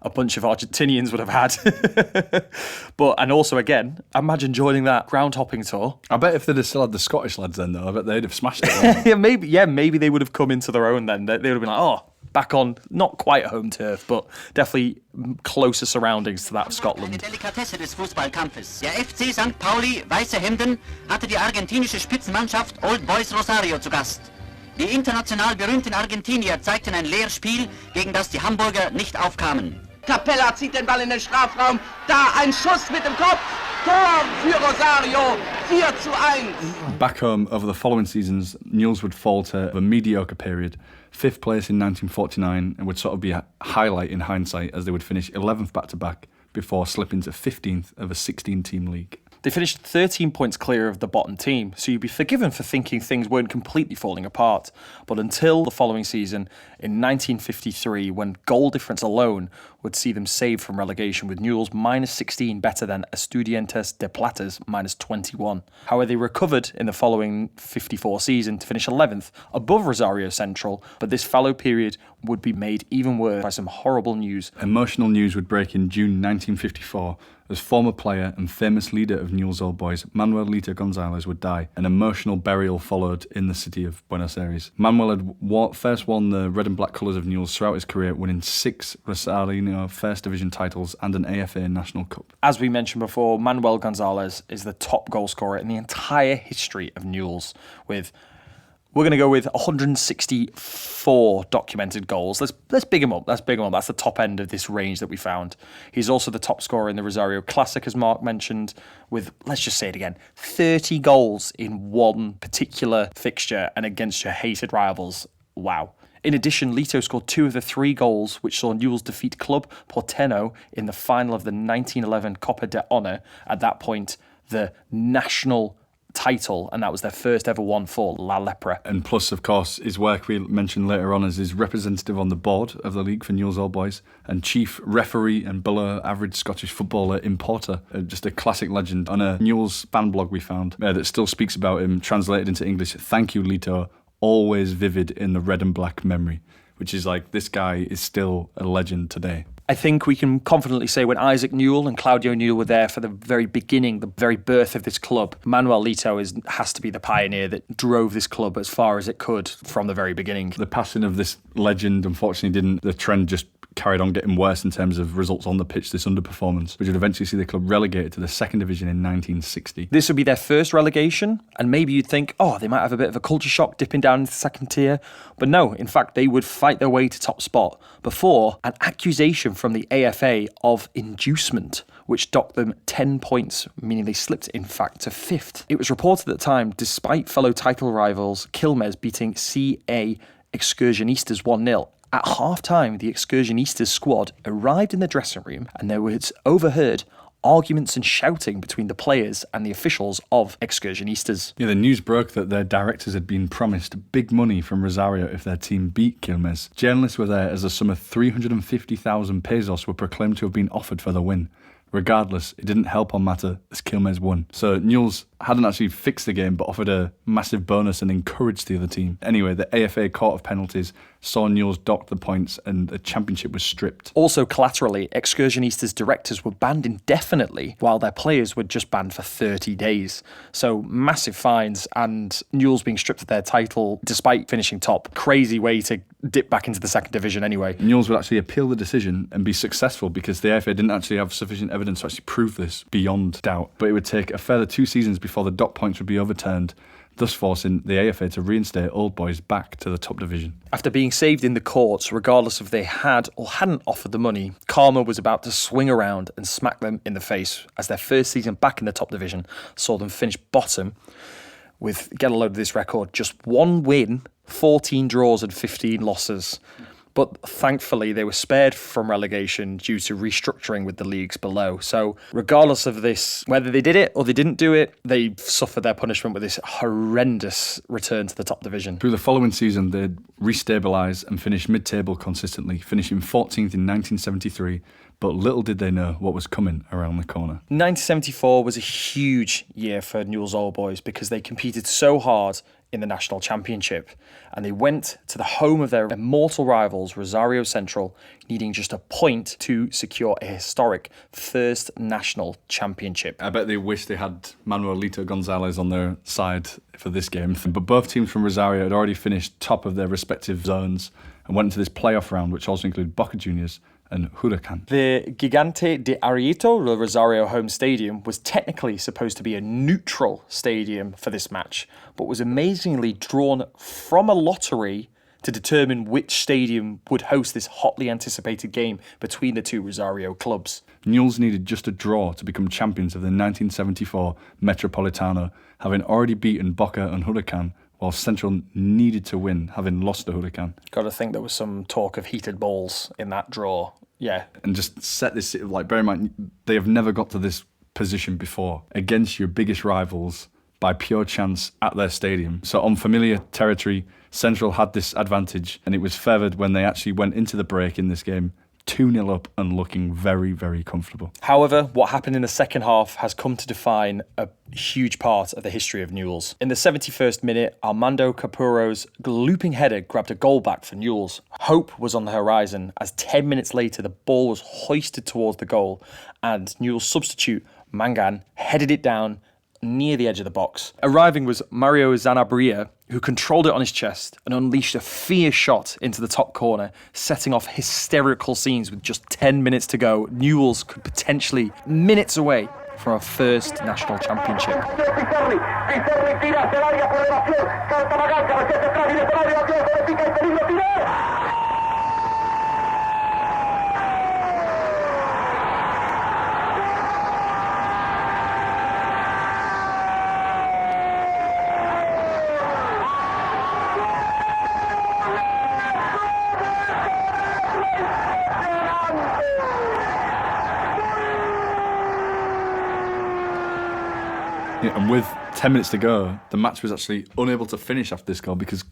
a bunch of Argentinians would have had. And also, again, imagine joining that groundhopping tour. I bet if they'd have still had the Scottish lads then, though, I bet they'd have smashed it. Maybe they would have come into their own then. They would have been like, oh, back on, not quite home turf, but definitely closer surroundings to that of Scotland. Eine Delikatesse des Fußballkampfes. Der FC St. Pauli, Weiße Hemden, hatte die argentinische Spitzenmannschaft Old Boys Rosario zu Gast. Die international berühmten Argentinier zeigten ein Lehrspiel, gegen das die Hamburger nicht aufkamen. Capella zieht den Ball in den Strafraum. Da ein Schuss mit dem Kopf. Tor für Rosario. 4-1. Back home, over the following seasons, Newell's would fall to a mediocre period. 5th place in 1949, and would sort of be a highlight in hindsight, as they would finish 11th back-to-back before slipping to 15th of a 16-team league. They finished 13 points clear of the bottom team, so you'd be forgiven for thinking things weren't completely falling apart. But until the following season, in 1953, when goal difference alone would see them saved from relegation, with Newell's -16 better than Estudiantes de Plata's -21. However, they recovered in the following 54 season to finish 11th, above Rosario Central, but this fallow period would be made even worse by some horrible news. Emotional news would break in June 1954, as former player and famous leader of Newell's Old Boys, Manuel Lito Gonzalez, would die. An emotional burial followed in the city of Buenos Aires. Manuel had first worn the red and black colours of Newell's throughout his career, winning 6 Rosario First Division titles and an AFA National Cup. As we mentioned before, Manuel Gonzalez is the top goal scorer in the entire history of Newell's, with We're going to go with 164 documented goals. Let's big him up. That's the top end of this range that we found. He's also the top scorer in the Rosario Classic, as Mark mentioned, with, let's just say it again, 30 goals in one particular fixture and against your hated rivals. Wow. In addition, Lito scored 2 of the 3 goals which saw Newell's defeat Club Porteño in the final of the 1911 Copa de Honor, at that point the national title, and that was their first ever one for La Lepra. And plus, of course, his work we mentioned later on as his representative on the board of the league for Newell's Old Boys and chief referee and below average Scottish footballer importer. Just a classic legend. On a Newell's fan blog we found that still speaks about him, translated into English, "Thank you, Lito, always vivid in the red and black memory," which is like, this guy is still a legend today. I think we can confidently say when Isaac Newell and Claudio Newell were there for the very beginning, the very birth of this club, Manuel Lito has to be the pioneer that drove this club as far as it could from the very beginning. The passing of this legend, unfortunately, the trend just carried on getting worse in terms of results on the pitch, this underperformance, which would eventually see the club relegated to the second division in 1960. This would be their first relegation, and maybe you'd think, oh, they might have a bit of a culture shock dipping down into the second tier. But no, in fact, they would fight their way to top spot before an accusation from the AFA of inducement, which docked them 10 points, meaning they slipped, in fact, to 5th. It was reported at the time, despite fellow title rivals Quilmes beating CA Excursionistas 1-0, at half-time, the Excursionistas squad arrived in the dressing room and there was overheard arguments and shouting between the players and the officials of Excursionistas. Yeah, the news broke that their directors had been promised big money from Rosario if their team beat Quilmes. Journalists were there as a sum of 350,000 pesos were proclaimed to have been offered for the win. Regardless, it didn't help on matter as Quilmes won. So Newell's hadn't actually fixed the game but offered a massive bonus and encouraged the other team. Anyway, the AFA Court of Penalties saw Newell's dock the points and the championship was stripped. Also collaterally, Excursionistas directors were banned indefinitely while their players were just banned for 30 days. So massive fines and Newell's being stripped of their title despite finishing top. Crazy way to dip back into the second division anyway. Newell's would actually appeal the decision and be successful because the AFA didn't actually have sufficient evidence to actually prove this beyond doubt. But it would take a further 2 seasons before the dock points would be overturned, thus forcing the AFA to reinstate Old Boys back to the top division. After being saved in the courts, regardless if they had or hadn't offered the money, karma was about to swing around and smack them in the face as their first season back in the top division saw them finish bottom with, get a load of this record, just 1 win, 14 draws and 15 losses. But thankfully, they were spared from relegation due to restructuring with the leagues below. So regardless of this, whether they did it or they didn't do it, they suffered their punishment with this horrendous return to the top division. Through the following season, they'd restabilise and finish mid-table consistently, finishing 14th in 1973, but little did they know what was coming around the corner. 1974 was a huge year for Newell's Old Boys because they competed so hard in the national championship and they went to the home of their immortal rivals Rosario Central, needing just a point to secure a historic first national championship. I bet they wish they had Manuel Lito Gonzalez on their side for this game, but both teams from Rosario had already finished top of their respective zones and went into this playoff round, which also included Boca Juniors and Huracan. The Gigante de Arrieto, the Rosario home stadium, was technically supposed to be a neutral stadium for this match, but was amazingly drawn from a lottery to determine which stadium would host this hotly anticipated game between the two Rosario clubs. Newell's needed just a draw to become champions of the 1974 Metropolitano, having already beaten Boca and Huracan, while Central needed to win, having lost to Huracan. Got to think there was some talk of heated balls in that draw. Yeah. And just set this, like, bear in mind, they have never got to this position before against your biggest rivals by pure chance at their stadium. So on familiar territory, Central had this advantage, and it was furthered when they actually went into the break in this game 2-0 up and looking very, very comfortable. However, what happened in the second half has come to define a huge part of the history of Newell's. In the 71st minute, Armando Capuro's looping header grabbed a goal back for Newell's. Hope was on the horizon as 10 minutes later the ball was hoisted towards the goal and Newell's substitute, Mangan, headed it down near the edge of the box. Arriving was Mario Zanabria, who controlled it on his chest and unleashed a fierce shot into the top corner, setting off hysterical scenes with just 10 minutes to go. Newell's could potentially, minutes away, from a first national championship. And with 10 minutes to go, the match was actually unable to finish after this goal because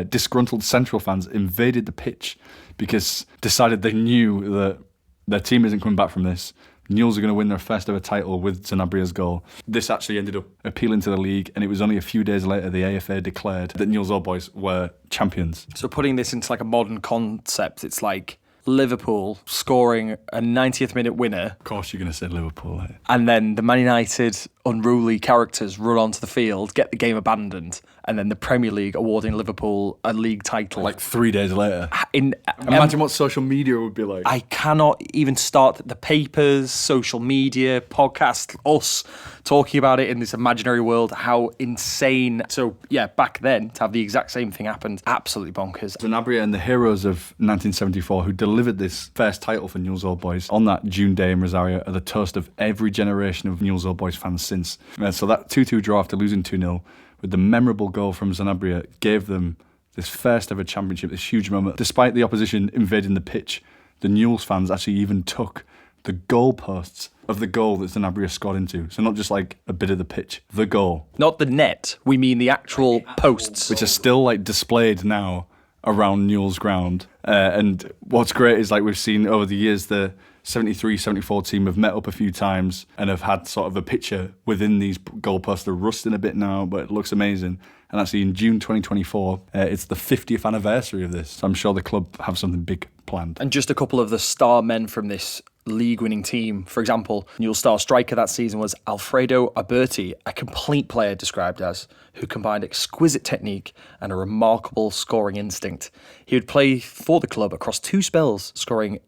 disgruntled Central fans invaded the pitch because decided they knew that their team isn't coming back from this. Newell's are going to win their first ever title with Sanabria's goal. This actually ended up appealing to the league, and it was only a few days later the AFA declared that Newell's Old Boys were champions. So putting this into like a modern concept, it's like Liverpool scoring a 90th minute winner. Of course you're going to say Liverpool. Eh? And then the Man United unruly characters run onto the field, get the game abandoned, and then the Premier League awarding Liverpool a league title. Like 3 days later. Imagine what social media would be like. I cannot even start the papers, social media, podcast, us talking about it in this imaginary world, how insane. So, yeah, back then, to have the exact same thing happen, absolutely bonkers. Sanabria and the heroes of 1974 who delivered this first title for Newell's Old Boys on that June day in Rosario are the toast of every generation of Newell's Old Boys fans since. So that 2-2 draw after losing 2-0 with the memorable goal from Sanabria gave them this first ever championship, this huge moment. Despite the opposition invading the pitch, the Newell's fans actually even took the goalposts of the goal that Sanabria scored into. So not just like a bit of the pitch, the goal. Not the net, we mean the actual posts. Which are still like displayed now around Newell's ground. And what's great is like we've seen over the years the 73-74 team have met up a few times and have had sort of a picture within these goalposts. They're rusting a bit now, but it looks amazing. And actually in June 2024, it's the 50th anniversary of this. So I'm sure the club have something big planned. And just a couple of the star men from this league-winning team. For example, Newell's star striker that season was Alfredo Alberti, a complete player described as, who combined exquisite technique and a remarkable scoring instinct. He would play for the club across 2 spells, scoring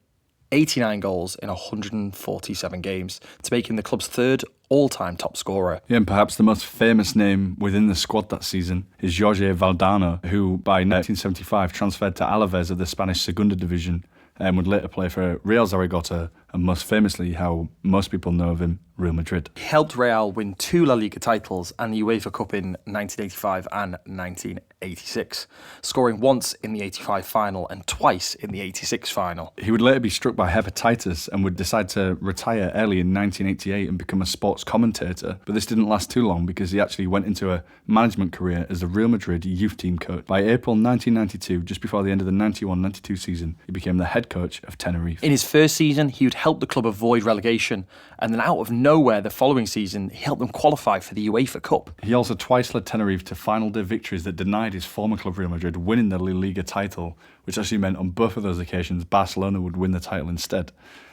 89 goals in 147 games to make him the club's 3rd all-time top scorer. Yeah, and perhaps the most famous name within the squad that season is Jorge Valdano, who by 1975 transferred to Alaves of the Spanish Segunda Division and would later play for Real Zaragoza and most famously, how most people know of him, Real Madrid. He helped Real win 2 La Liga titles and the UEFA Cup in 1985 and 1986, scoring once in the 85 final and twice in the 86 final. He would later be struck by hepatitis and would decide to retire early in 1988 and become a sports commentator, but this didn't last too long because he actually went into a management career as the Real Madrid youth team coach. By April 1992, just before the end of the 91-92 season, he became the head coach of Tenerife. In his first season, he would help the club avoid relegation, and then out of nowhere the following season, he helped them qualify for the UEFA Cup. He also twice led Tenerife to final day victories that denied his former club Real Madrid winning the La Liga title, which actually meant on both of those occasions Barcelona would win the title instead.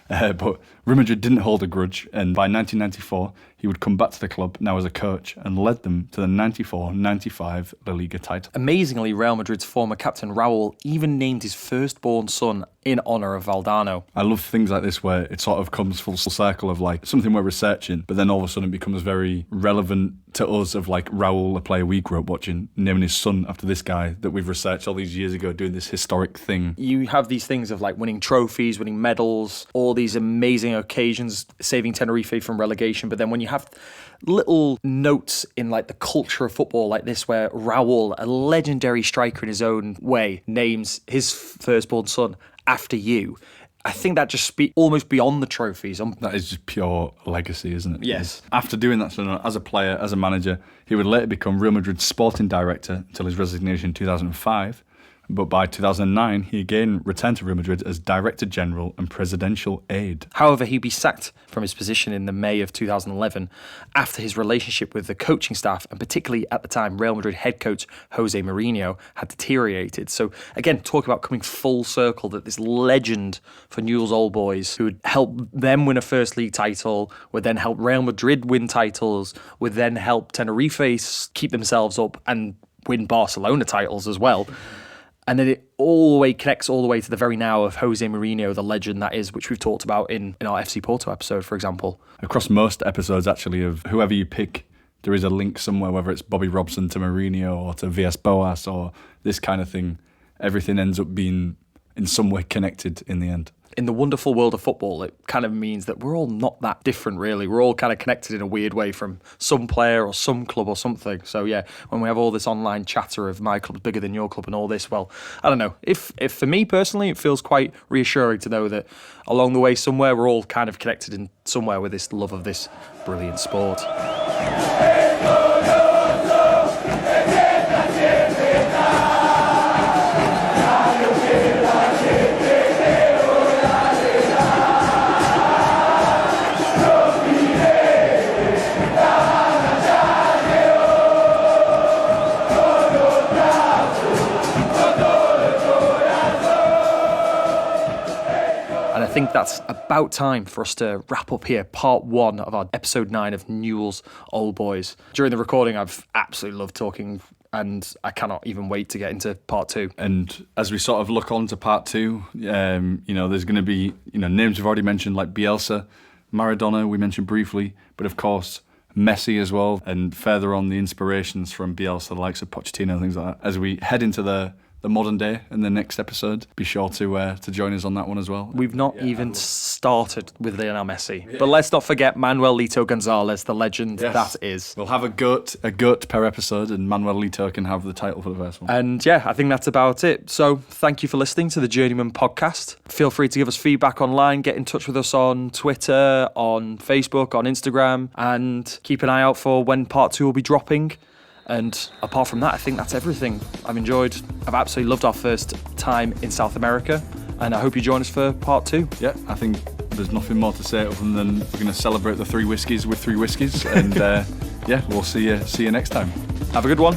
But Real Madrid didn't hold a grudge, and by 1994 he would come back to the club now as a coach and led them to the 94-95 La Liga title. Amazingly, Real Madrid's former captain Raúl even named his firstborn son in honour of Valdano. I love things like this where it sort of comes full circle of like something we're researching, but then all of a sudden it becomes very relevant to us of like Raúl, a player we grew up watching, naming his son after this guy that we've researched all these years ago, doing this historic thing. You have these things of like winning trophies, winning medals, all these amazing occasions, saving Tenerife from relegation, but then when you have little notes in like the culture of football like this where Raúl, a legendary striker in his own way, names his firstborn son after you, I think that just almost beyond the trophies. That is just pure legacy, isn't it? Yes. After doing that, so as a player, as a manager, he would later become Real Madrid's sporting director until his resignation in 2005. But by 2009, he again returned to Real Madrid as Director General and Presidential Aide. However, he'd be sacked from his position in the May of 2011 after his relationship with the coaching staff, and particularly at the time, Real Madrid head coach Jose Mourinho had deteriorated. So again, talk about coming full circle, that this legend for Newell's Old Boys, who would help them win a first league title, would then help Real Madrid win titles, would then help Tenerife keep themselves up and win Barcelona titles as well. And then it all the way connects all the way to the very now of Jose Mourinho, the legend that is, which we've talked about in our FC Porto episode, for example. Across most episodes, actually, of whoever you pick, there is a link somewhere, whether it's Bobby Robson to Mourinho or to Villas Boas or this kind of thing. Everything ends up being in some way connected in the end. In the wonderful world of football, it kind of means that we're all not that different, really. We're all kind of connected in a weird way from some player or some club or something. So, yeah, when we have all this online chatter of my club's bigger than your club and all this, well, I don't know. If for me personally, it feels quite reassuring to know that along the way somewhere, we're all kind of connected in somewhere with this love of this brilliant sport. I think that's about time for us to wrap up here, part 1 of our episode 9 of Newell's Old Boys. During the recording, I've absolutely loved talking, and I cannot even wait to get into part 2. And as we sort of look on to part 2, there's going to be, names we've already mentioned, like Bielsa, Maradona, we mentioned briefly, but of course, Messi as well, and further on the inspirations from Bielsa, the likes of Pochettino, things like that. As we head into the modern day in the next episode, be sure to join us on that one as well. We've not even started with Lionel Messi, but let's not forget Manuel Lito Gonzalez, the legend that is. We'll have a goat per episode, and Manuel Lito can have the title for the first one. And yeah, I think that's about it. So thank you for listening to the Journeymen podcast. Feel free to give us feedback online, get in touch with us on Twitter, on Facebook, on Instagram, and keep an eye out for when part 2 will be dropping. And apart from that, I think that's everything. I've absolutely loved our first time in South America, and I hope you join us for part 2. Yeah, I think there's nothing more to say other than we're going to celebrate the 3 whiskies with 3 whiskies, and we'll see you next time. Have a good one.